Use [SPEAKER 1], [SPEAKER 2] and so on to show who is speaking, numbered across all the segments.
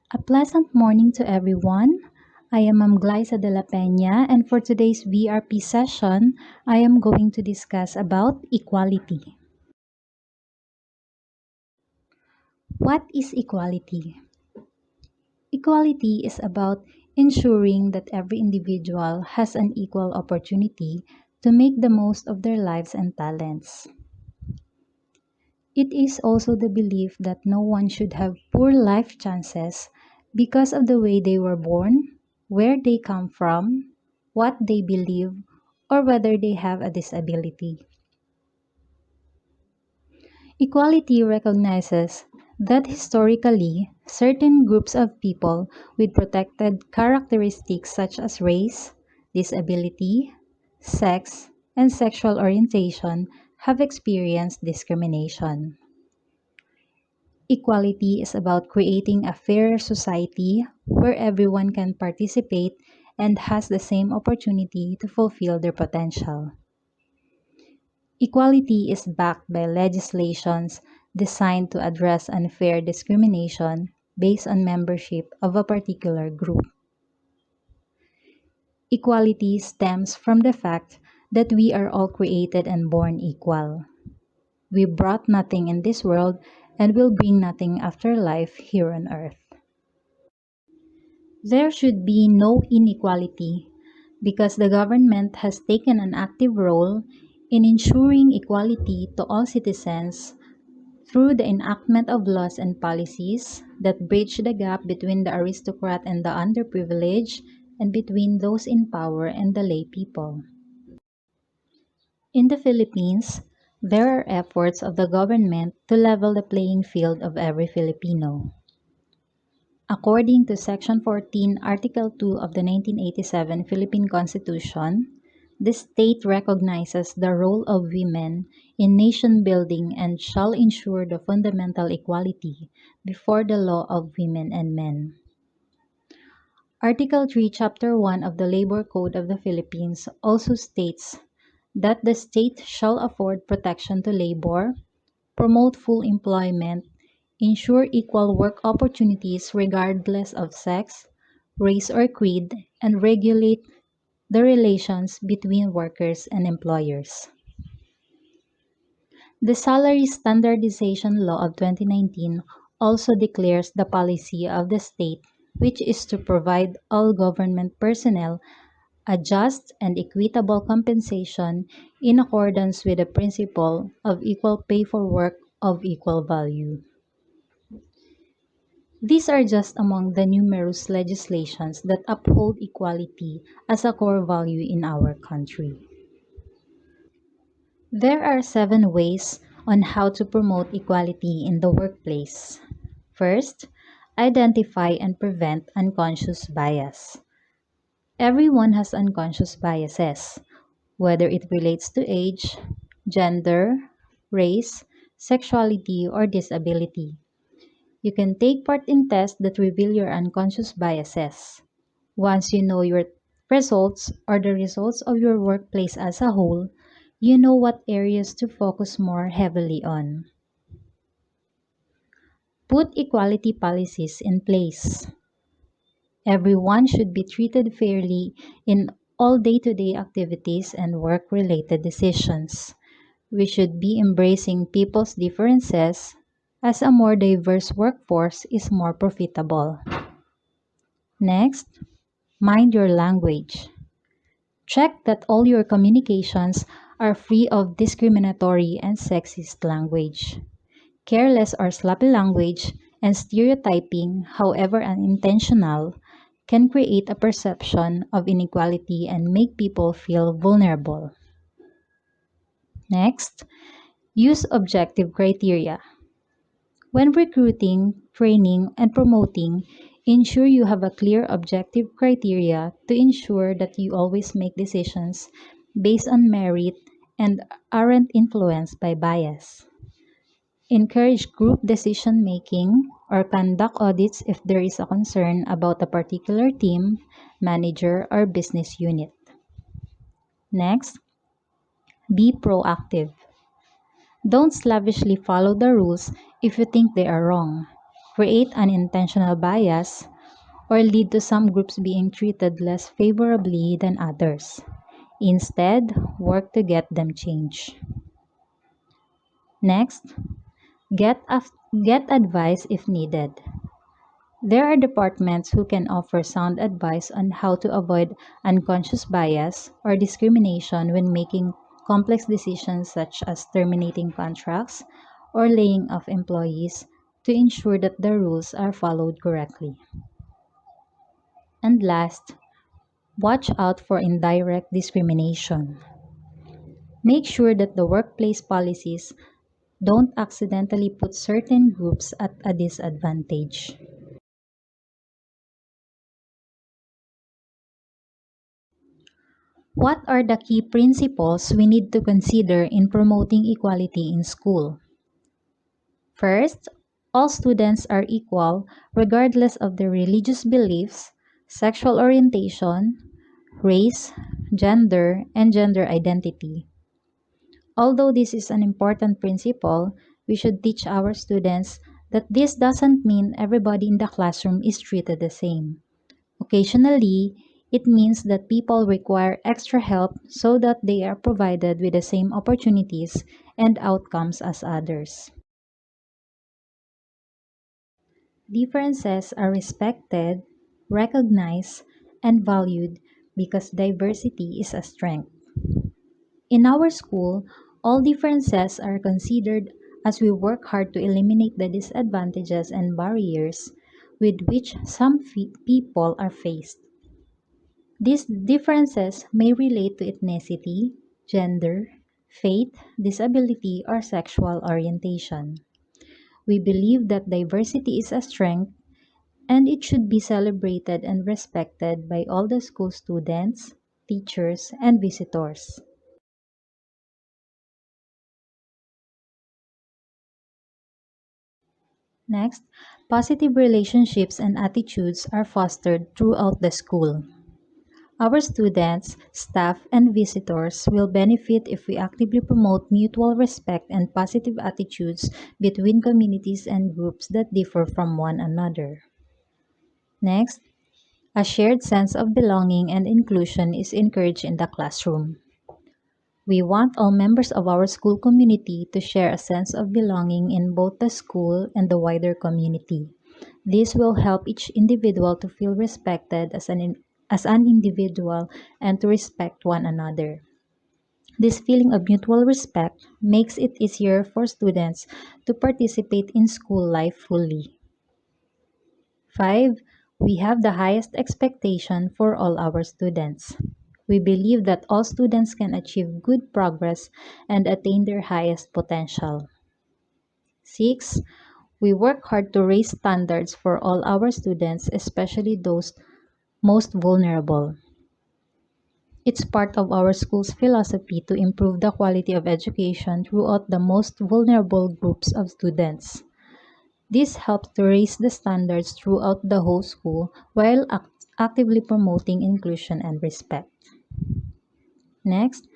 [SPEAKER 1] A pleasant morning to everyone. I am Glyza de la Peña, and for today's VRP session, I am going to discuss about equality. What is equality? Equality is about ensuring that every individual has an equal opportunity to make the most of their lives and talents. It is also the belief that no one should have poor life chances because of the way they were born, where they come from, what they believe, or whether they have a disability. Equality recognizes that historically, certain groups of people with protected characteristics such as race, disability, sex, and sexual orientation have experienced discrimination. Equality is about creating a fairer society where everyone can participate and has the same opportunity to fulfill their potential. Equality is backed by legislations designed to address unfair discrimination based on membership of a particular group. Equality stems from the fact that we are all created and born equal. We brought nothing in this world and will bring nothing after life here on earth. There should be no inequality because the government has taken an active role in ensuring equality to all citizens through the enactment of laws and policies that bridge the gap between the aristocrat and the underprivileged and between those in power and the lay people. In the Philippines, there are efforts of the government to level the playing field of every Filipino. According to Section 14, Article 2 of the 1987 Philippine Constitution, the state recognizes the role of women in nation building and shall ensure the fundamental equality before the law of women and men. Article 3, Chapter 1 of the Labor Code of the Philippines also states that the state shall afford protection to labor, promote full employment, ensure equal work opportunities regardless of sex, race, or creed, and regulate the relations between workers and employers. The Salary Standardization Law of 2019 also declares the policy of the state, which is to provide all government personnel a just and equitable compensation in accordance with the principle of equal pay for work of equal value. These are just among the numerous legislations that uphold equality as a core value in our country. There are 7 ways on how to promote equality in the workplace. First, identify and prevent unconscious bias. Everyone has unconscious biases, whether it relates to age, gender, race, sexuality, or disability. You can take part in tests that reveal your unconscious biases. Once you know your results or the results of your workplace as a whole, you know what areas to focus more heavily on. Put equality policies in place. Everyone should be treated fairly in all day-to-day activities and work-related decisions. We should be embracing people's differences as a more diverse workforce is more profitable. Next, mind your language. Check that all your communications are free of discriminatory and sexist language. Careless or sloppy language and stereotyping, however unintentional, can create a perception of inequality and make people feel vulnerable. Next, use objective criteria. When recruiting, training, and promoting, ensure you have a clear objective criteria to ensure that you always make decisions based on merit and aren't influenced by bias. Encourage group decision making or conduct audits if there is a concern about a particular team, manager, or business unit. Next, be proactive. Don't slavishly follow the rules if you think they are wrong. create unintentional bias, or lead to some groups being treated less favorably than others. Instead, work to get them changed. Next, get advice if needed. There are departments who can offer sound advice on how to avoid unconscious bias or discrimination when making complex decisions such as terminating contracts or laying off employees to ensure that the rules are followed correctly. And last, watch out for indirect discrimination. Make sure that the workplace policies don't accidentally put certain groups at a disadvantage. What are the key principles we need to consider in promoting equality in school? First, all students are equal regardless of their religious beliefs, sexual orientation, race, gender, and gender identity. Although this is an important principle, we should teach our students that this doesn't mean everybody in the classroom is treated the same. Occasionally, it means that people require extra help so that they are provided with the same opportunities and outcomes as others. Differences are respected, recognized, and valued because diversity is a strength. In our school, all differences are considered as we work hard to eliminate the disadvantages and barriers with which some people are faced. These differences may relate to ethnicity, gender, faith, disability, or sexual orientation. We believe that diversity is a strength and it should be celebrated and respected by all the school students, teachers, and visitors. Next, positive relationships and attitudes are fostered throughout the school. Our students, staff, and visitors will benefit if we actively promote mutual respect and positive attitudes between communities and groups that differ from one another. Next, a shared sense of belonging and inclusion is encouraged in the classroom. We want all members of our school community to share a sense of belonging in both the school and the wider community. This will help each individual to feel respected as an individual and to respect one another. This feeling of mutual respect makes it easier for students to participate in school life fully. 5. We have the highest expectation for all our students. We believe that all students can achieve good progress and attain their highest potential. 6. We work hard to raise standards for all our students, especially those most vulnerable. It's part of our school's philosophy to improve the quality of education throughout the most vulnerable groups of students. This helps to raise the standards throughout the whole school while actively promoting inclusion and respect. Next,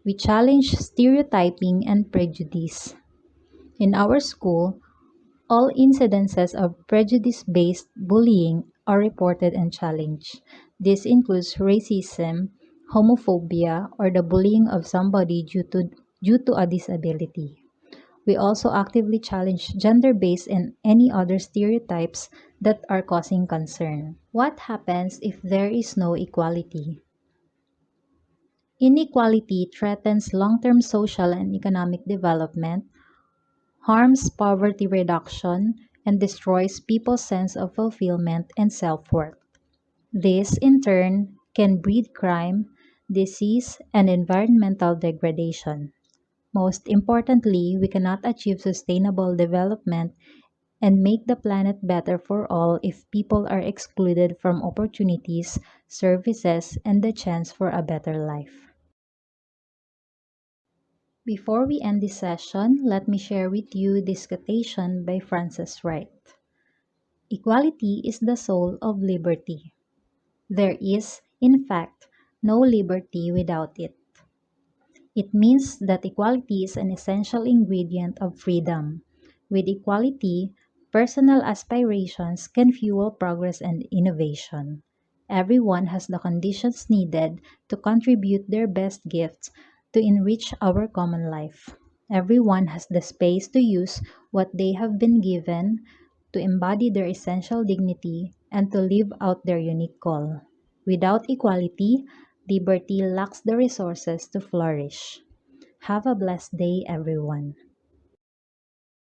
[SPEAKER 1] we challenge stereotyping and prejudice. In our school, all incidences of prejudice based bullying are reported and challenged. This includes racism, homophobia, or the bullying of somebody due to a disability. We also actively challenge gender based and any other stereotypes that are causing concern. What happens if there is no equality? Inequality threatens long term social and economic development, harms poverty reduction, and destroys people's sense of fulfillment and self worth. This, in turn, can breed crime, disease, and environmental degradation. Most importantly, we cannot achieve sustainable development and make the planet better for all if people are excluded from opportunities, services, and the chance for a better life. Before we end this session, let me share with you this quotation by Frances Wright. Equality is the soul of liberty. There is, in fact, no liberty without it. It means that equality is an essential ingredient of freedom. With equality, personal aspirations can fuel progress and innovation. Everyone has the conditions needed to contribute their best gifts to enrich our common life. Everyone has the space to use what they have been given, to embody their essential dignity, and to live out their unique call. Without equality, liberty lacks the resources to flourish. Have a blessed day, everyone.